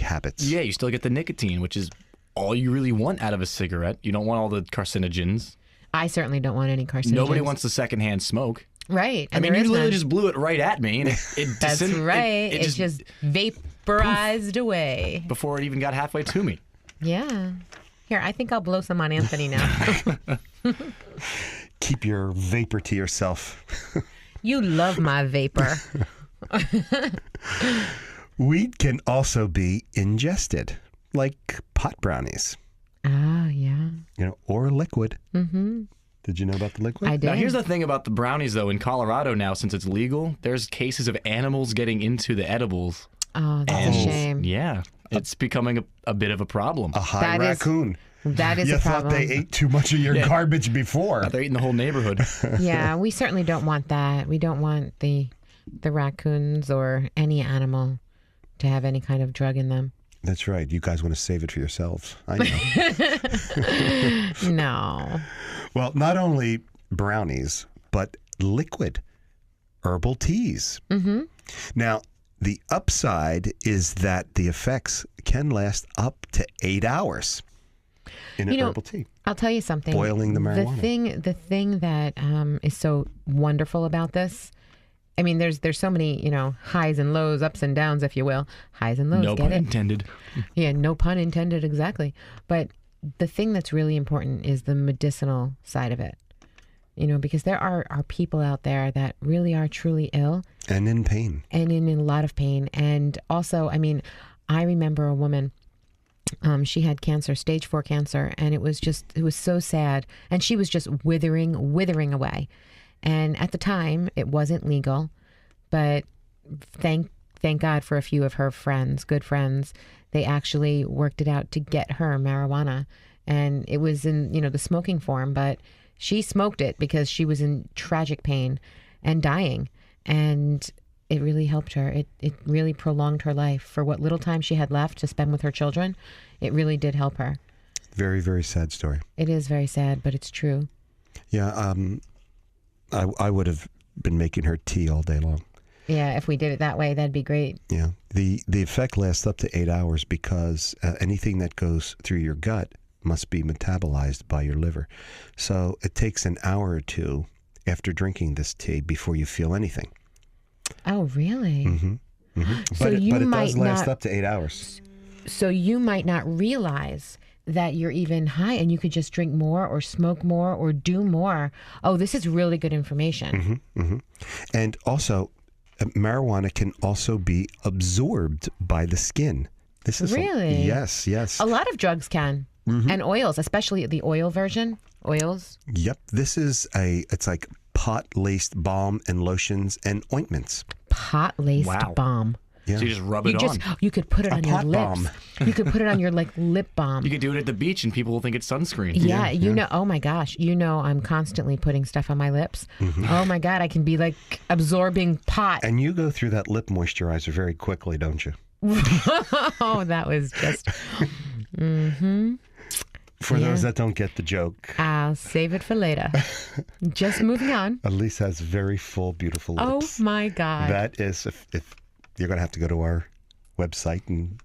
habits. Yeah, you still get the nicotine, which is all you really want out of a cigarette. You don't want all the carcinogens. I certainly don't want any carcinogens. Nobody wants the secondhand smoke. Right. I mean, you literally just blew it right at me. And That's right. It just vaporized away. Before it even got halfway to me. Yeah. Here, I think I'll blow some on Anthony now. Keep your vapor to yourself. You love my vapor. Weed can also be ingested, like pot brownies. Oh, yeah. Or liquid. Did you know about the liquid? I did. Now, here's the thing about the brownies, though. In Colorado now, since it's legal, there's cases of animals getting into the edibles. Oh, that's a shame. Yeah. It's becoming a bit of a problem. A high raccoon. That is a problem. You thought they ate too much of your garbage before. They're eating the whole neighborhood. Yeah, we certainly don't want that. We don't want the raccoons or any animal to have any kind of drug in them. That's right. You guys want to save it for yourselves. I know. No. Well, not only brownies, but liquid herbal teas. Mm-hmm. Now, the upside is that the effects can last up to 8 hours in an herbal tea. I'll tell you something. Boiling the marijuana. The thing that is so wonderful about this, I mean, there's so many, highs and lows, ups and downs, if you will. Highs and lows, No pun intended. Yeah, no pun intended, exactly. But the thing that's really important is the medicinal side of it. Because there are people out there that really are truly ill. And in pain. And in a lot of pain. And also, I mean, I remember a woman, she had cancer, stage 4 cancer, and it was so sad. And she was just withering away. And at the time, it wasn't legal, but thank God for a few of her friends, good friends. They actually worked it out to get her marijuana. And it was in, the smoking form, but she smoked it because she was in tragic pain and dying. And it really helped her. It really prolonged her life. For what little time she had left to spend with her children, it really did help her. Very, very sad story. It is very sad, but it's true. Yeah, I would have been making her tea all day long. Yeah, if we did it that way, that'd be great. Yeah. The effect lasts up to 8 hours because anything that goes through your gut must be metabolized by your liver. So it takes an hour or two after drinking this tea before you feel anything. Oh, really? Mm-hmm. Mm-hmm. So but it does last not, up to 8 hours. So you might not realize that you're even high and you could just drink more or smoke more or do more. Oh, this is really good information. Mm-hmm. Mm-hmm. And also, marijuana can also be absorbed by the skin. This is really? Yes. A lot of drugs can. Mm-hmm. And oils, especially the oil version. Oils. Yep. This is it's like pot-laced balm and lotions and ointments. Pot-laced balm. Yeah. So you just rub it on. You could put it on your lips. Balm. You could put it on your lip balm. You could do it at the beach and people will think it's sunscreen. Yeah, oh my gosh. I'm constantly putting stuff on my lips. Mm-hmm. Oh my God, I can be like absorbing pot. And you go through that lip moisturizer very quickly, don't you? Oh, that was just... Mm-hmm. For those that don't get the joke. I'll save it for later. Just moving on. Elise has very full, beautiful lips. Oh my God. That is, if you're going to have to go to our website and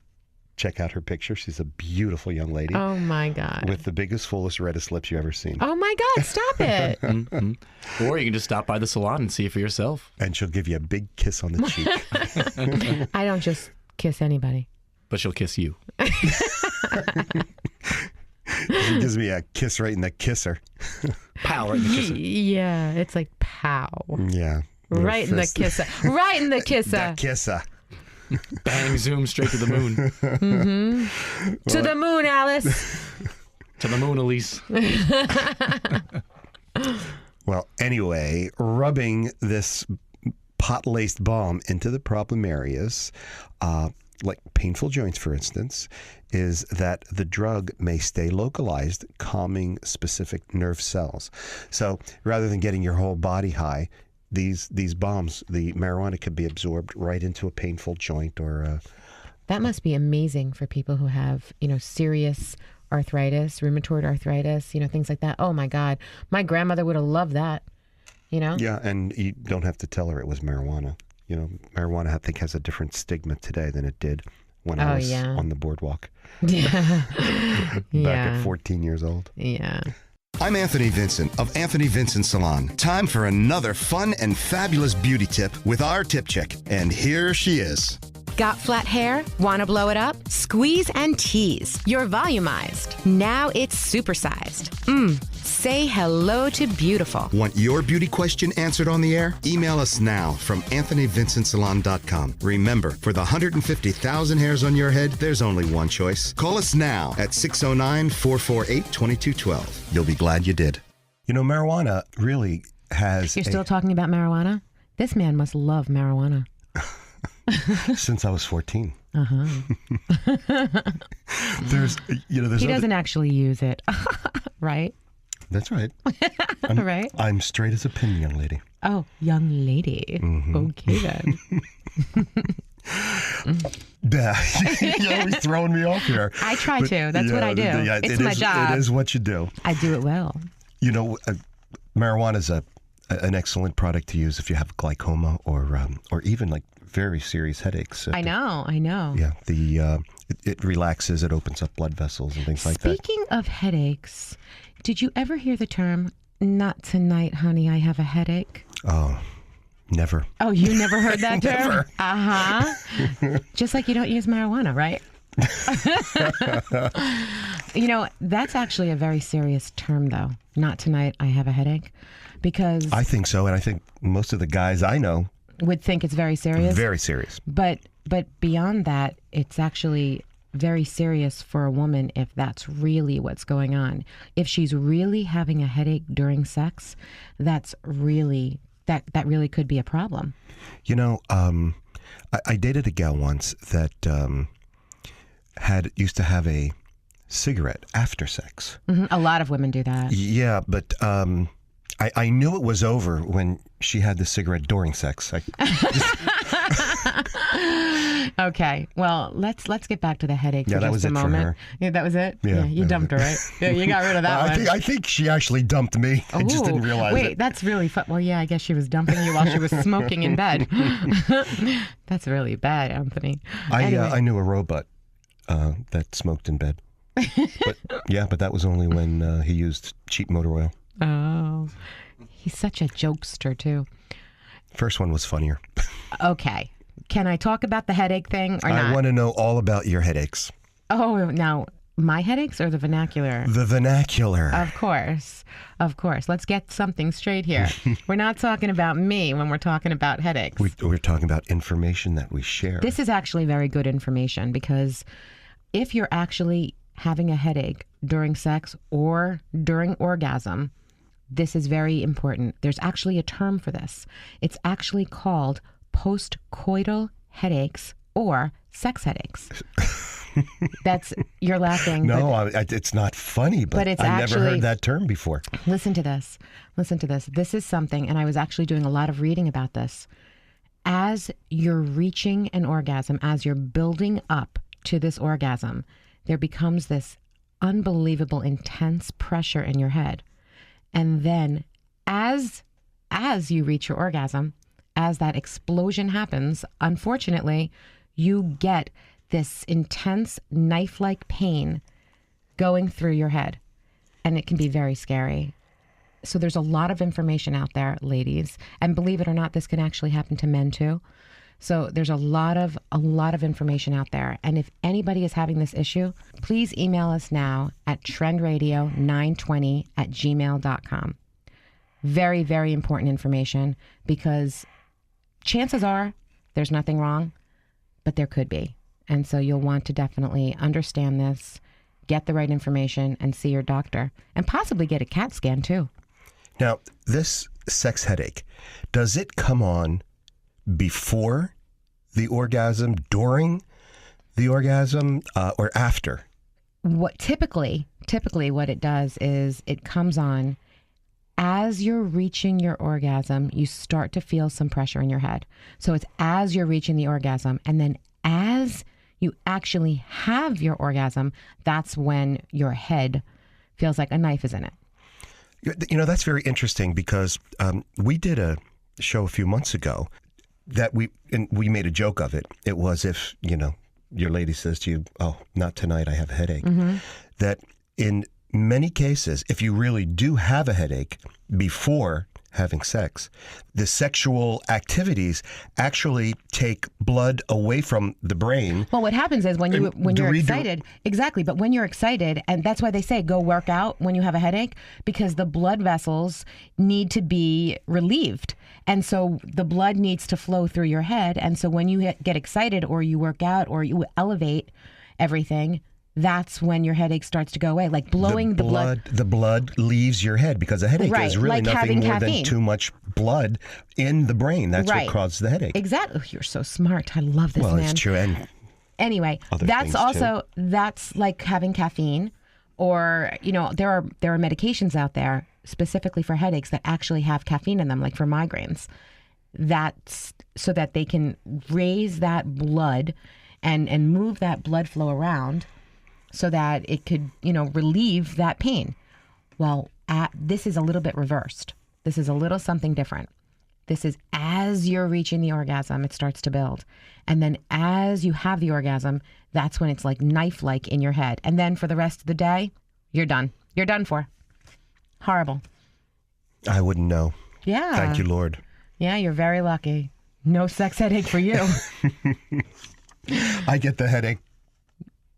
check out her picture. She's a beautiful young lady. Oh my God. With the biggest, fullest, reddest lips you've ever seen. Oh my God, stop it. Mm-hmm. Or you can just stop by the salon and see it for yourself. And she'll give you a big kiss on the cheek. I don't just kiss anybody. But she'll kiss you. She gives me a kiss right in the kisser. Pow, right in the kisser. Yeah, it's like pow. Yeah. Right in the kisser. Right in the kisser. The kisser. Bang, zoom straight to the moon. Mm-hmm. To the moon, Alice. To the moon, Elise. Well, anyway, rubbing this pot-laced balm into the problem areas, like painful joints, for instance, is that the drug may stay localized, calming specific nerve cells. So rather than getting your whole body high, these balms, the marijuana, could be absorbed right into a painful joint or... That must be amazing for people who have, serious arthritis, rheumatoid arthritis, things like that. Oh my God. My grandmother would have loved that, Yeah, and you don't have to tell her it was marijuana. Marijuana, I think, has a different stigma today than it did when I was on the boardwalk. Yeah. Back at 14 years old. Yeah. I'm Anthony Vincent of Anthony Vincent Salon. Time for another fun and fabulous beauty tip with our tip chick. And here she is. Got flat hair? Want to blow it up? Squeeze and tease. You're volumized. Now it's supersized. Say hello to beautiful. Want your beauty question answered on the air? Email us now from AnthonyVincentSalon.com. Remember, for the 150,000 hairs on your head, there's only one choice. Call us now at 609-448-2212. You'll be glad you did. Marijuana really has... You're still talking about marijuana? This man must love marijuana. Since I was 14. Uh-huh. There's he doesn't actually use it, right? That's right. Right? I'm straight as a pin, young lady. Oh, young lady. Mm-hmm. Okay, then. You're always throwing me off here. I try to. That's what I do. It's my job. It is what you do. I do it well. Marijuana is a an excellent product to use if you have glaucoma or even like very serious headaches. I know. Yeah, it relaxes, it opens up blood vessels and things like that. Speaking of headaches, did you ever hear the term, "Not tonight, honey, I have a headache"? Oh, never. Oh, you never heard that term? Never. Uh-huh. Just like you don't use marijuana, right? That's actually a very serious term, though. "Not tonight, I have a headache." Because I think so, and I think most of the guys I know would think it's very serious. Very serious. But beyond that, it's actually very serious for a woman if that's really what's going on. If she's really having a headache during sex, that's really that really could be a problem. I dated a gal once that used to have a cigarette after sex. Mm-hmm. A lot of women do that. Yeah, but I knew it was over when she had the cigarette during sex. Okay, well, let's get back to the headache for that just was a it for moment. her. Yeah, that was it? Yeah, you dumped her, right? Yeah, you got rid of that one. I think she actually dumped me. I just didn't realize wait, it. that's really fun. Well, yeah, I guess she was dumping you while she was smoking in bed. That's really bad, Anthony. Anyway. I knew a robot that smoked in bed. But that was only when he used cheap motor oil. Oh, he's such a jokester, too. First one was funnier. Okay. Can I talk about the headache thing or not? I want to know all about your headaches. Oh, now, my headaches or the vernacular? The vernacular. Of course. Let's get something straight here. We're not talking about me when we're talking about headaches. We're talking about information that we share. This is actually very good information because if you're actually having a headache during sex or during orgasm, this is very important. There's actually a term for this. It's actually called postcoital headaches or sex headaches. You're laughing. No, it's not funny, but it's I've actually, never heard that term before. Listen to this. This is something, and I was actually doing a lot of reading about this. As you're reaching an orgasm, as you're building up to this orgasm, there becomes this unbelievable intense pressure in your head. And then as you reach your orgasm, as that explosion happens, unfortunately, you get this intense knife-like pain going through your head. And it can be very scary. So there's a lot of information out there, ladies. And believe it or not, this can actually happen to men too. So there's a lot of information out there. And if anybody is having this issue, please email us now at trendradio920@gmail.com. Very, very important information because chances are there's nothing wrong, but there could be. And so you'll want to definitely understand this, get the right information, and see your doctor, and possibly get a CAT scan too. Now, this sex headache, does it come on before the orgasm, during the orgasm, or after? What typically what it does is it comes on as you're reaching your orgasm. You start to feel some pressure in your head. So it's as you're reaching the orgasm, and then as you actually have your orgasm, that's when your head feels like a knife is in it. That's very interesting because we did a show a few months ago that we made a joke of it. It was if, your lady says to you, "Oh, not tonight, I have a headache." Mm-hmm. That in many cases, if you really do have a headache before having sex, the sexual activities actually take blood away from the brain. Well, what happens is when you're excited, exactly, but when you're excited, and that's why they say go work out when you have a headache, because the blood vessels need to be relieved. And so the blood needs to flow through your head. And so when you get excited or you work out or you elevate everything, that's when your headache starts to go away, like blowing the blood. The blood leaves your head because a headache is really like nothing more caffeine. than too much blood in the brain. That's what causes the headache. Exactly. Oh, you're so smart. I love this, man. Well, it's true. And anyway, that's like having caffeine, or there are medications out there specifically for headaches that actually have caffeine in them, like for migraines. That's so that they can raise that blood and move that blood flow around, so that it could, relieve that pain. Well, this is a little bit reversed. This is a little something different. This is as you're reaching the orgasm, it starts to build. And then as you have the orgasm, that's when it's like knife-like in your head. And then for the rest of the day, you're done. You're done for. Horrible. I wouldn't know. Yeah. Thank you, Lord. Yeah, you're very lucky. No sex headache for you. I get the headache.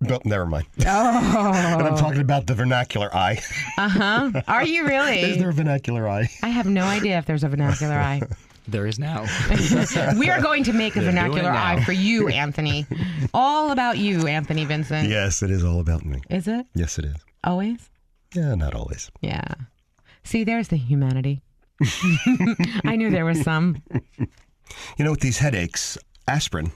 But never mind. Oh. And I'm talking about the vernacular eye. Uh-huh. Are you really? Is there a vernacular eye? I have no idea if there's a vernacular eye. There is now. We are going to make a vernacular now. eye for you, Anthony. All about you, Anthony Vincent. Yes, it is all about me. Is it? Yes, it is. Always? Yeah, not always. Yeah. See, there's the humanity. I knew there was some. You know, with these headaches, aspirin.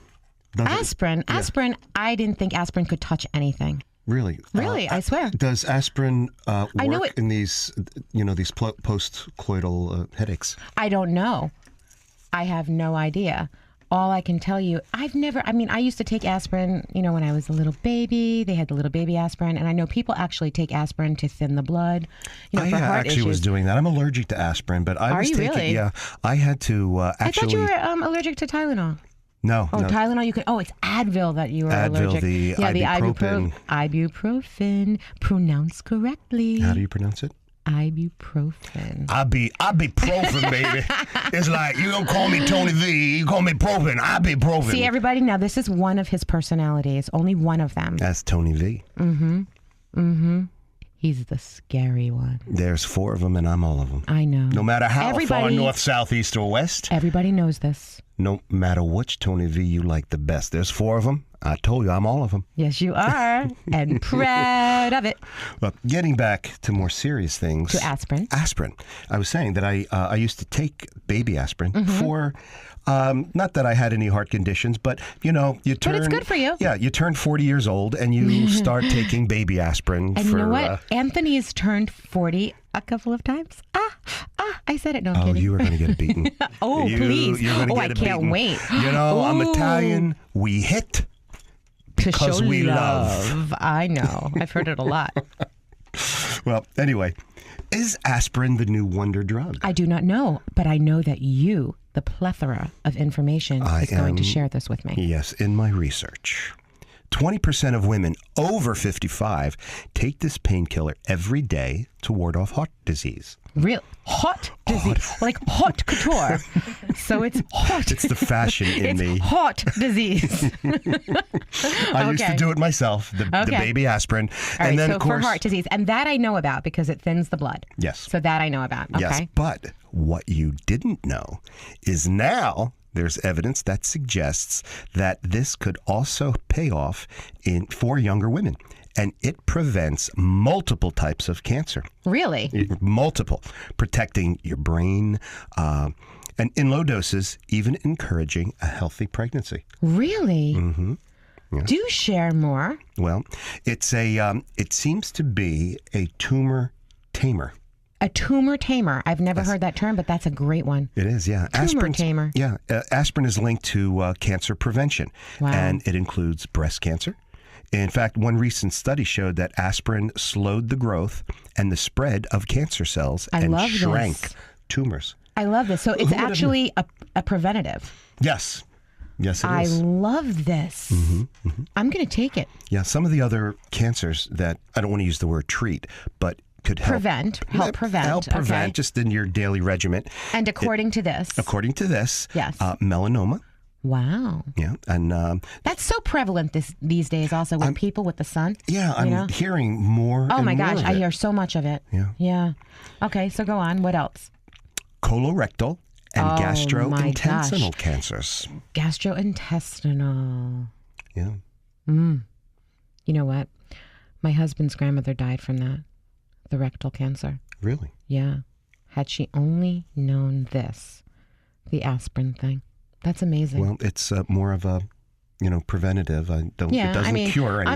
Aspirin? Aspirin, I didn't think aspirin could touch anything. Really? Really, I swear. Does aspirin I know work it- in these, these post-coital headaches? I don't know. I have no idea. All I can tell you, I used to take aspirin, when I was a little baby. They had the little baby aspirin. And I know people actually take aspirin to thin the blood, for I heart actually issues. was doing that. I'm allergic to aspirin, but I Are was you taking, really? yeah, I had to actually. I thought you were allergic to Tylenol. No, Oh, no. Tylenol, you can. Oh, it's Advil that you are Advil, allergic. the ibuprofen. Ibuprofen. Pronounce correctly. How do you pronounce it? Ibuprofen. I be profin, baby. It's like, you don't call me Tony V, you call me Profin. I be profin. See, everybody, now this is one of his personalities. Only one of them. That's Tony V. He's the scary one. There's 4 of them, and I'm all of them. I know. No matter how far Everybody- north, south, east, or west, Everybody knows this. no matter which Tony V you like the best, there's 4 of them. I told you, I'm all of them. Yes, you are. And proud of it. But getting back to more serious things. To aspirin. Aspirin. I was saying that I used to take baby aspirin Mm-hmm. for, not that I had any heart conditions, but, you turn. But it's good for you. Yeah, you turn 40 years old and you start taking baby aspirin And for. you know what? Anthony has turned 40 a couple of times. I said it. No, I'm Oh, kidding. you are going to get a beating. Oh, please. You're gonna Oh, get I a can't beating. wait. I'm Ooh. Italian. We hit. To because show we love. I know. I've heard it a lot. Well, anyway, is aspirin the new wonder drug? I do not know, but I know that you, the plethora of information, is going to share this with me. Yes, in my research. 20% of women over 55 take this painkiller every day to ward off heart disease. Real hot disease, like hot couture. So it's hot. It's the fashion in It's me. hot disease. I used to do it myself, the baby aspirin. All right, and then, so of course, for heart disease, and that I know about because it thins the blood. Yes. So that I know about. Okay. Yes, but what you didn't know is now there's evidence that suggests that this could also pay off for younger women. And it prevents multiple types of cancer. Really? Multiple. Protecting your brain, and in low doses, even encouraging a healthy pregnancy. Really? Mm-hmm. Yeah. Do share more. Well, it's it seems to be a tumor tamer. A tumor tamer. I've never heard that term, but that's a great one. It is, yeah. Tumor tamer. Yeah, aspirin is linked to cancer prevention, Wow. and it includes breast cancer. In fact, one recent study showed that aspirin slowed the growth and the spread of cancer cells I and love shrank this. tumors. I love this. So it's Who would have actually a preventative. Yes. Yes, it I is. love this. I'm going to take it. Yeah, some of the other cancers that, I don't want to use the word treat, but could help Help prevent. Help prevent, Okay. just in your daily regimen. And according to this. According to this, Yes. Melanoma. Wow. Yeah, and That's so prevalent these days also with people with the sun. yeah, you know? I'm hearing more. Oh and my more gosh, of I it. hear so much of it. Yeah. Yeah. Okay, so go on. What else? Colorectal and Oh, my gastrointestinal gosh. cancers. Gastrointestinal. Yeah. You know what? My husband's grandmother died from that. The rectal cancer. Really? Yeah. Had she only known this, the aspirin thing. That's amazing. Well, it's more of a, preventative. It doesn't cure anything.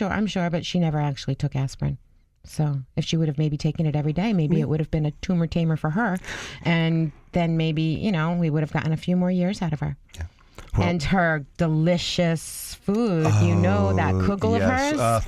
I'm sure, but she never actually took aspirin. So if she would have maybe taken it every day, maybe it would have been a tumor tamer for her. And then maybe, we would have gotten a few more years out of her. Yeah. Well, and her delicious food, that kugel of yes, hers.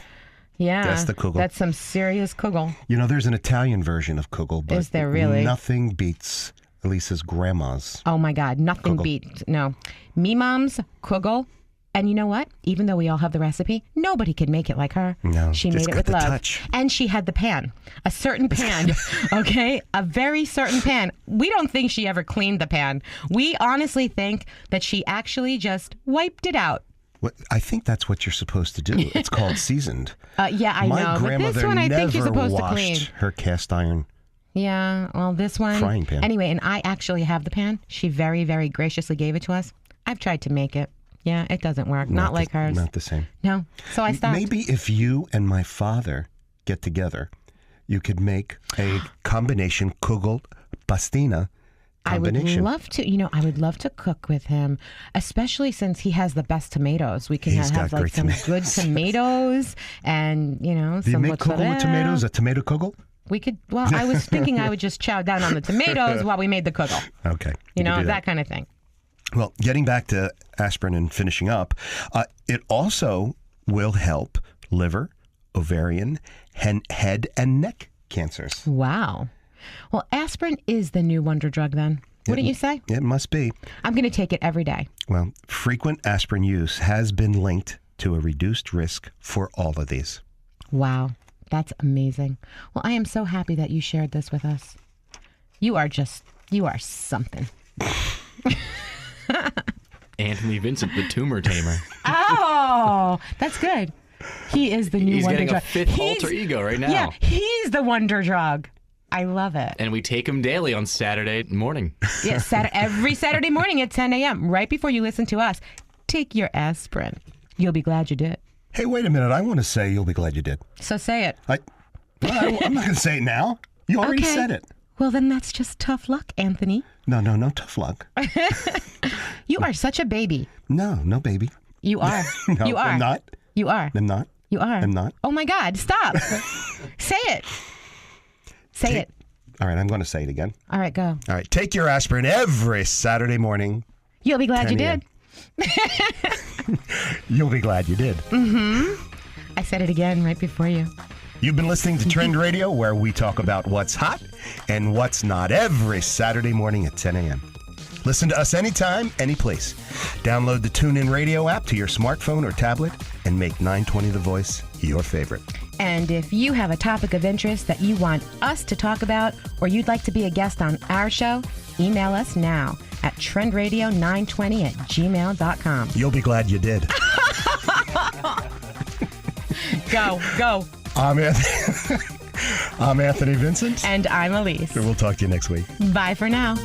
Yeah. That's the kugel. That's some serious kugel. You know, there's an Italian version of kugel, but Is there really? nothing beats Elisa's grandma's. Oh my God, nothing Kugel. beats. No. Me mom's kugel. And you know what? Even though we all have the recipe, nobody could make it like her. No, she it's made it got with the love. touch. And she had the pan. A certain pan, okay? A very certain pan. We don't think she ever cleaned the pan. We honestly think that she actually just wiped it out. I think that's what you're supposed to do. It's called seasoned. Yeah, I My know. But grandmother this one I think you're never supposed to washed clean. her cast iron. Yeah, well, this one. Frying pan. Anyway, and I actually have the pan. She very, very graciously gave it to us. I've tried to make it. Yeah, it doesn't work. Not like hers. Not the same. No. So I stopped. Maybe if you and my father get together, you could make a combination kugel pastina combination. I would love to. You know, I would love to cook with him, especially since he has the best tomatoes. We can He's have got like great some tomatoes. good tomatoes, and you know, Do you some make kugel with mozzarella. tomatoes? A tomato kugel? We could. Well, I was thinking I would just chow down on the tomatoes while we made the kugel. Okay. You can know, do that kind of thing. Well, getting back to aspirin and finishing up, it also will help liver, ovarian, head, and neck cancers. Wow. Well, aspirin is the new wonder drug then. Wouldn't you say? It must be. I'm going to take it every day. Well, frequent aspirin use has been linked to a reduced risk for all of these. Wow. That's amazing. Well, I am so happy that you shared this with us. You are something. Anthony Vincent, the tumor tamer. Oh, that's good. He is the new He's wonder getting drug. a fifth alter ego right now. Yeah, he's the wonder drug. I love it. And we take him daily on Saturday morning. Yeah, every Saturday morning at 10 a.m., right before you listen to us. Take your aspirin. You'll be glad you did. Hey, wait a minute. I want to say you'll be glad you did. So say it. I'm not going to say it now. You already Okay. said it. Well, then that's just tough luck, Anthony. No, tough luck. You are such a baby. No, baby. You are. No, You are. I'm not. You are. I'm not. You are. I'm not. Oh my God, stop. Say it. Say it. All right, I'm going to say it again. All right, go. All right, take your aspirin every Saturday morning. You'll be glad you 10 did. You'll be glad you did. I said it again right before you. You've been listening to Trend Radio, where we talk about what's hot and what's not every Saturday morning at 10 a.m. Listen to us anytime, any place. Download the TuneIn Radio app to your smartphone or tablet and make 920 The Voice your favorite. And if you have a topic of interest that you want us to talk about or you'd like to be a guest on our show, email us now at trendradio920@gmail.com. You'll be glad you did. Go. I'm Anthony Vincent. And I'm Elise. We'll talk to you next week. Bye for now.